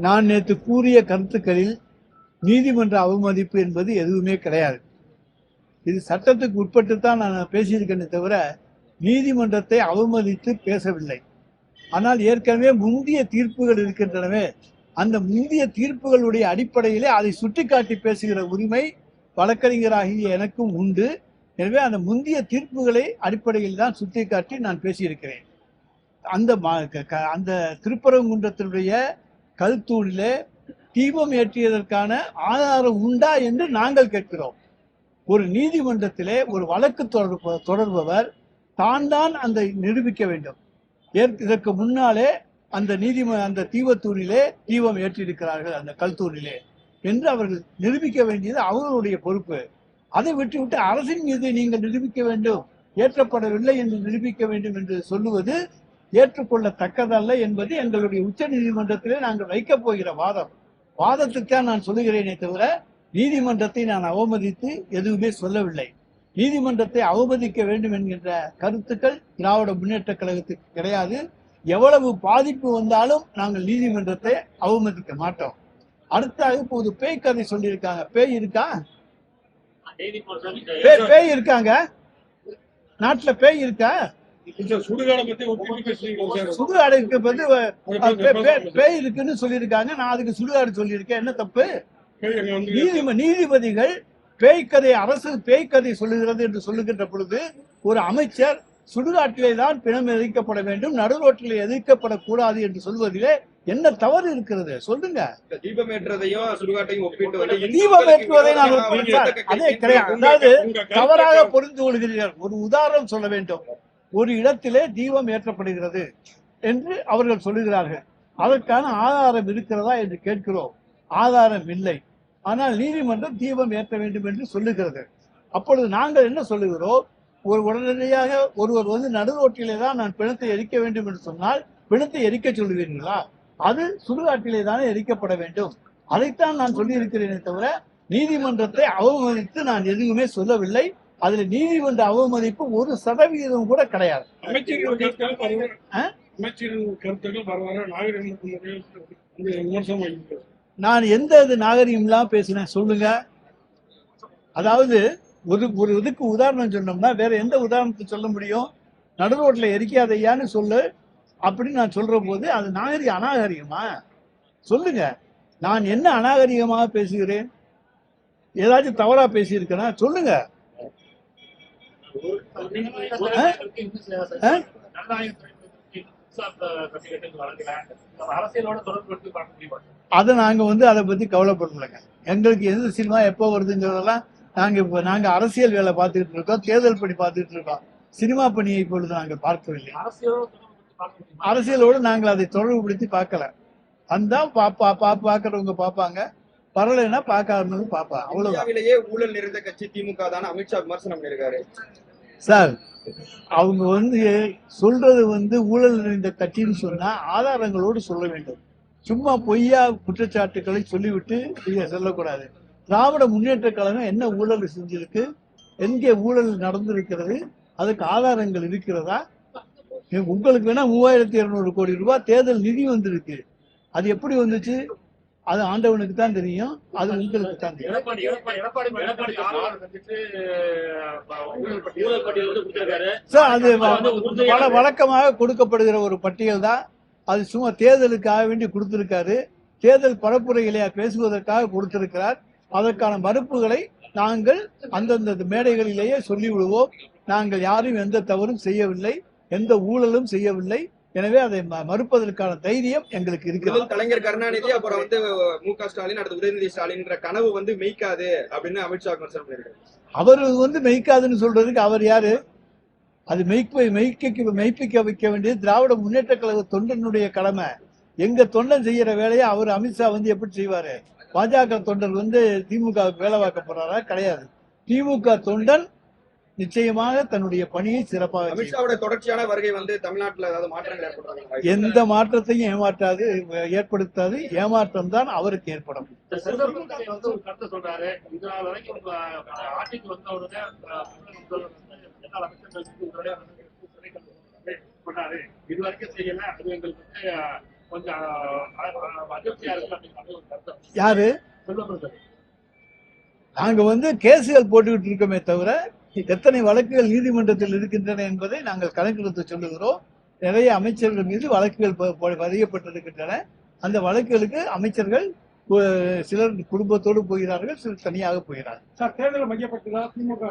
நான் நேற்று கூறிய கருத்துக்களில் நீதிமன்ற அவமதிப்பு என்பது எதுவுமே கிடையாது. இது சட்டத்துக்கு உட்பட்டு தான் நான் பேசியிருக்கேனே தவிர நீதிமன்றத்தை அவமதித்து பேசவில்லை. ஆனால் ஏற்கனவே முந்தைய தீர்ப்புகள் இருக்கின்றனவே, அந்த முந்தைய தீர்ப்புகளுடைய அடிப்படையிலே அதை சுட்டிக்காட்டி பேசுகிற உரிமை வழக்கறிஞராகிய எனக்கும் உண்டு. எனவே அந்த முந்தைய தீர்ப்புகளை அடிப்படையில் தான் சுட்டிக்காட்டி நான் பேசியிருக்கிறேன். அந்த திருப்பரங்குன்றத்தினுடைய கல்தூணிலே தீபம் ஏற்றியதற்கான ஆதாரம் உண்டா என்று நாங்கள் கேட்கிறோம். ஒரு நீதிமன்றத்திலே ஒரு வழக்கு தொடர்பவர் தான் அந்த நிரூபிக்க வேண்டும். இதற்கு முன்னாலே அந்த தீபத்தூணிலே தீபம் ஏற்றிருக்கிறார்கள், அந்த கல்தூணிலே என்று அவர்கள் நிரூபிக்க வேண்டியது அவர்களுடைய பொறுப்பு. அதை விட்டுவிட்டு அரசின் மீது நீங்கள் நிரூபிக்க வேண்டும், ஏற்றப்படவில்லை என்று நிரூபிக்க வேண்டும் என்று சொல்லுவது ஏற்றுக்கொள்ளத்தக்கதல்ல என்பது எங்களுடைய உச்ச நீதிமன்றத்திலே நாங்கள் வைக்கப் போகிற வாதத்துக்காக நான் சொல்லுகிறேனே தவிர நீதிமன்றத்தை நான் அவமதித்து எதுவுமே சொல்லவில்லை. நீதிமன்றத்தை அவமதிக்க வேண்டும் என்கின்ற கருத்துக்கள் திராவிட முன்னேற்ற கழகத்துக்கு கிடையாது. எவ்வளவு பாதிப்பு வந்தாலும் நாங்கள் நீதிமன்றத்தை அவமதிக்க மாட்டோம். அடுத்தாக இப்போது பேய் கதை சொல்லியிருக்காங்க. பேய் இருக்கா? பேய் இருக்காங்க? நாட்டுல பேய் இருக்கா? சுடுகாடுக்கு பேய் இருக்குன்னு சொல்லியிருக்காங்க. நான் அதுக்கு சுடுகாடு சொல்லியிருக்கேன். என்ன தப்பு? நீதிபதிகள் அரசு பேய்க்கதை சொல்லுகிறது என்று சொல்லுகின்ற பொழுது ஒரு அமைச்சர் சுடுகாட்டிலே தான் பிணம் எதிர்க்கப்பட வேண்டும், நடுரோட்டிலே எதிர்க்கப்படக்கூடாது என்று சொல்வதிலே என்ன தவறு இருக்கிறது? சொல்லுங்க. தீபம் ஏற்றுவதையும் சுடுகாட்டையும் ஒப்பிட்டு தீபம் ஏற்றுவதை நான் அதே கிடையாது. அதாவது தவறாக புரிந்து கொள்கிறீர்கள். ஒரு உதாரணம் சொல்ல வேண்டும். ஒரு இடத்திலே தீபம் ஏற்றப்படுகிறது என்று அவர்கள் சொல்லுகிறார்கள். அதற்கான ஆதாரம் இருக்கிறதா என்று கேட்கிறோம். ஆதாரம் இல்லை. ஆனால் நீதிமன்றம் தீபம் ஏற்ற வேண்டும் என்று சொல்லுகிறது. அப்பொழுது நாங்கள் என்ன சொல்லுகிறோம்? உடனடியாக ஒருவர் நடுரோட்டிலே தான் நான் பிணத்தை எரிக்க வேண்டும் என்று சொன்னால் பிணத்தை எரிக்க சொல்லுவீர்களா? அது சுடுகாட்டிலே தானே எரிக்கப்பட வேண்டும். அதைத்தான் நான் சொல்லி இருக்கிறேனே தவிர நீதிமன்றத்தை அவமதித்து நான் எதுவுமே சொல்லவில்லை. அதுல நீதிமன்ற அவமதிப்பு 1% கூட கிடையாது. நான் எந்த நாகரிகம் பேசினேன் சொல்லுங்க. அதாவது ஒரு இதுக்கு உதாரணம் சொன்னோம்னா வேற எந்த உதாரணத்தை சொல்ல முடியும்? நடுரோட்ல எரிக்காதையான்னு சொல்லு அப்படின்னு நான் சொல்ற போது அது அநாகரிகமா? சொல்லுங்க. நான் என்ன அநாகரிகமாக பேசுகிறேன்? ஏதாச்சும் தவறா பேசியிருக்கேனா? சொல்லுங்க. அதை நாங்க அதை பத்தி கவலைப்படலைங்க. எங்களுக்கு எந்த சினிமா எப்போ வருதுங்கிறதெல்லாம் நாங்க அரசியல் வேலை பார்த்துக்கிட்டு இருக்கோம், தேர்தல் பணி பார்த்துக்கிட்டு இருக்கோம். சினிமா பணியை இப்பொழுது நாங்கள் பார்க்கவில்லை. அரசியலோடு நாங்கள் அதை தொடர்புபடுத்தி பார்க்கல. அந்த பாக்குறவங்க பார்ப்பாங்க, பரவாயில்லைன்னா பார்க்காதவங்க பார்ப்பாங்க. அவ்வளவுதான். ஊழல் நிறைந்த கட்சி திமுக தான் அமித்ஷா விமர்சனம் பண்ணிருக்காரு. சார், அவங்க சொல்றது ஊழல் நிறைந்த கட்சின்னு சொன்னா ஆதாரங்களோடு சொல்ல வேண்டும். சும்மா பொய்யா குற்றச்சாட்டுகளை சொல்லிவிட்டு சொல்லக்கூடாது. திராவிட முன்னேற்ற கழகம் என்ன ஊழல் செஞ்சிருக்கு, எங்கே ஊழல் நடந்திருக்கிறது, அதுக்கு ஆதாரங்கள் இருக்கிறதா? உங்களுக்கு வேணா 3200 கோடி ரூபாய் தேர்தல் நிதி வந்திருக்கு. அது எப்படி வந்துச்சு? அது ஆண்டவனுக்கு தான் தெரியும், அது உங்களுக்கு தான் தெரியும். அது வழக்கமாக கொடுக்கப்படுகிற ஒரு பட்டியல் தான். அது சும்மா தேர்தலுக்காக வேண்டி கொடுத்திருக்காரு. தேர்தல் பரப்புரைகளை பேசுவதற்காக கொடுத்திருக்கிறார். அதற்கான மறுப்புகளை நாங்கள் அந்தந்த மேடைகளிலேயே சொல்லிவிடுவோம். நாங்கள் யாரும் எந்த தவறும் செய்யவில்லை, எந்த ஊழலும் செய்யவில்லை. எனவே அதை மறுப்பதற்கான தைரியம் எங்களுக்கு இருக்கிறது. கலைஞர் கருணாநிதி அப்புறம் மு.க. ஸ்டாலின் அடுத்து உதயநிதி ஸ்டாலின் கனவு மெய்க்காது அப்படின்னு அமித்ஷா விமர்சனம் பண்ணிருக்காரு. அவரு மெய்க்காதுன்னு சொல்றதுக்கு அவர் யாரு? அது மெய்ப்பிக்க வைக்க வேண்டியது திராவிட முன்னேற்ற கழக தொண்டனுடைய கடமை. எங்க தொண்டன் செய்யற வேலையை அவர் அமித்ஷா எப்படி செய்வாரு? பாஜக தொண்டர் திமுக வேலை பார்க்க போறாரா? கிடையாது. திமுக தொண்டன் நிச்சயமாக தன்னுடைய பணியை சிறப்பாக. அமித்ஷாவோட தொடர்ச்சியான வருகை தமிழ்நாட்டில் ஏதாவது மாற்றங்கள் ஏற்படுத்தாங்க? எந்த மாற்றத்தையும் ஏற்படுத்தாது. ஏமாற்றம் தான் அவருக்கு ஏற்படும். கொஞ்சம் அதிருப்தியா இருக்கு அப்படின்னு ஒரு கருத்தை யாரு சொல்லப்படுது. நாங்க கேசுகள் போட்டுக்கிட்டு இருக்கோமே தவிர எத்தனை வழக்குகள் நீதிமன்றத்தில் இருக்கின்றன என்பதை நாங்கள் கணக்கெடுத்து சொல்லுகிறோம். நிறைய அமைச்சர்கள் மீது வழக்குகள் பதியப்பட்டிருக்கின்றன. அந்த வழக்குகளுக்கு அமைச்சர்கள் சிலர் குடும்பத்தோடு போகிறார்கள், சிலர் தனியாக போகிறார்கள். சார், தேர்தலை மையப்பட்டுதான் திமுக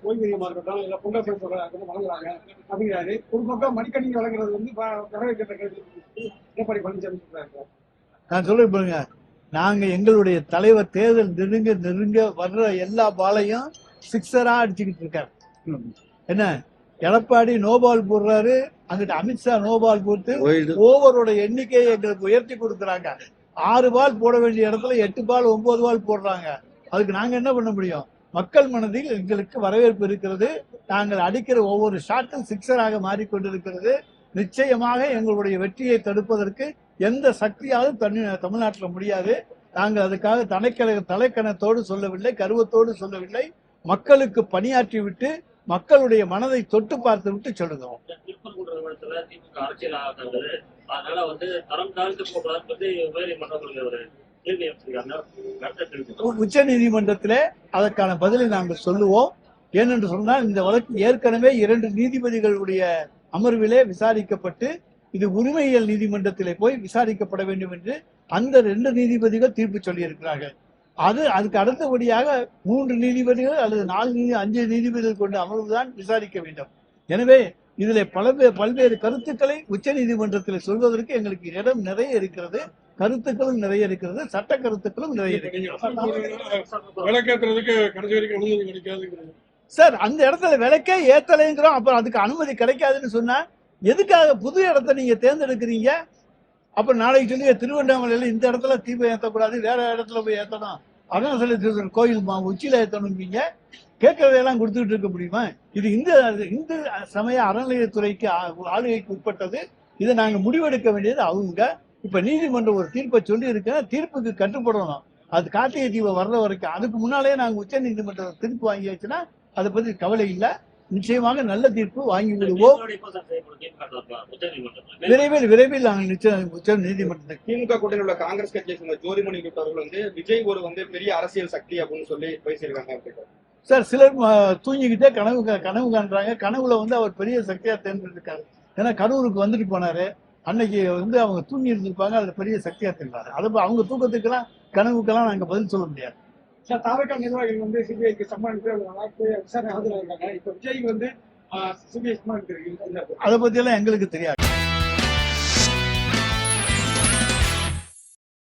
ஓய்வூதியமா இருக்கட்டும் இல்ல பொங்கல் வழங்குறாங்க அப்படிங்கிறாரு. ஒரு பக்கம் மடிக்கணினி வழங்குறது வரவேற்கின்ற எடப்பாடி பழனிசாமி சொல்றாங்க. நான் சொல்றேன் பாருங்க, நாங்க எங்களுடைய தலைவர் தேர்தல் நெருங்க வர்ற எல்லா பாலையும் சிக்ஸரா அடிச்சுக்கிட்டு இருக்காரு. என்ன எடப்பாடி நோபால் போடுறாரு, அங்கிட்ட அமித்ஷா நோபால் போட்டு ஓவரோட எண்ணிக்கையை எங்களுக்கு உயர்த்தி கொடுக்குறாங்க. 6 பால் போட வேண்டிய இடத்துல 8 பால் 9 பால் போடுறாங்க. அதுக்கு நாங்க என்ன பண்ண முடியும்? மக்கள் மனதில் எங்களுக்கு வரவேற்பு இருக்கிறது. நாங்கள் அடிக்கிற ஒவ்வொரு ஷாட்டும் சிக்ஸராக மாறிக்கொண்டிருக்கிறது. நிச்சயமாக எங்களுடைய வெற்றியை தடுப்பதற்கு எந்த சக்தியாலும் தமிழ்நாட்டில் முடியாது. நாங்கள் அதுக்காக தலைக்கணத்தோடு சொல்லவில்லை, கருவத்தோடு சொல்லவில்லை. மக்களுக்கு பணியாற்றி விட்டு மக்களுடைய மனதை தொட்டு பார்த்து விட்டு சொல்லுகிறோம். உச்ச நீதிமன்றத்திலே அதற்கான பதிலை நாங்கள் சொல்லுவோம். ஏனென்று சொன்னால் இந்த வழக்கு ஏற்கனவே 2 நீதிபதிகளுடைய அமர்விலே விசாரிக்கப்பட்டு இது உரிமையியல் நீதிமன்றத்திலே போய் விசாரிக்கப்பட வேண்டும் என்று அந்த 2 நீதிபதிகள் தீர்ப்பு சொல்லி இருக்கிறார்கள். அதுக்கு அடுத்தபடியாக 3 நீதிபதிகள் அல்லது 5 நீதிபதிகள் கொண்ட அமர்வுதான் விசாரிக்க வேண்டும். எனவே இதில் பல்வேறு கருத்துக்களை உச்ச நீதிமன்றத்தில் சொல்வதற்கு எங்களுக்கு இடம் நிறைய இருக்கிறது, கருத்துக்களும் நிறைய இருக்கிறது, சட்ட கருத்துக்களும் நிறைய இருக்கிறது. சார், அந்த இடத்துல விளக்கே ஏத்தலைங்கிறோம், அப்புறம் அதுக்கு அனுமதி கிடைக்காதுன்னு சொன்னா எதுக்காக புது இடத்த நீங்க தேர்ந்தெடுக்கிறீங்க? அப்ப நாளைக்கு சொல்லி திருவண்ணாமலையில இந்த இடத்துல தீபம் ஏற்றக்கூடாது, வேற இடத்துல போய் ஏற்றணும், அருணாசலேஸ்வரர் கோயில் உச்சியில ஏற்றணும்பீங்க. கேட்கறதையெல்லாம் கொடுத்துட்டு இருக்க முடியுமா? இது இந்து சமய அறநிலையத்துறைக்கு ஆளுகைக்கு உட்பட்டது. இதை நாங்க முடிவெடுக்க வேண்டியது அவங்க. இப்ப நீதிமன்றம் ஒரு தீர்ப்பை சொல்லி இருக்குன்னா தீர்ப்புக்கு கட்டுப்படணும். அது கார்த்திகை தீபம் வர்ற வரைக்கும். அதுக்கு முன்னாலே நாங்க உச்ச நீதிமன்றம் தீர்ப்பு வாங்கியாச்சுன்னா அதை பத்தி கவலை இல்லை. நிச்சயமாக நல்ல தீர்ப்பு வாங்கி விடுவோம். விரைவில் நாங்கள் நிச்சயம் உச்ச நீதிமன்றத்துக்கு. திமுக கூட்டணியில் உள்ள காங்கிரஸ் கட்சியை சேர்ந்த ஜோதிமணி அவர்கள் விஜய் ஒரு பெரிய அரசியல் சக்தி அப்படின்னு சொல்லி பேசியிருக்காங்க. சார், சிலர் தூங்கிக்கிட்டே கனவு காண்றாங்க. கனவுல அவர் பெரிய சக்தியா தேர்ந்தெடுக்காரு. ஏன்னா கரூருக்கு வந்துட்டு போனாரு. அன்னைக்கு அவங்க தூங்கி இருந்திருப்பாங்க, அதுல பெரிய சக்தியா தெரிவாரு. அது அவங்க தூக்கத்துக்கெல்லாம் கனவுக்கெல்லாம் நாங்க பதில் சொல்ல முடியாது. சார், தாவேகா நிர்வாகிகள் சிபிஐக்கு சம்மன் விசாரணை ஆஜராயிருக்காங்க. இப்ப விஜய் சிபிஐ சம்மன் அதை பத்தி எல்லாம் எங்களுக்கு தெரியாது.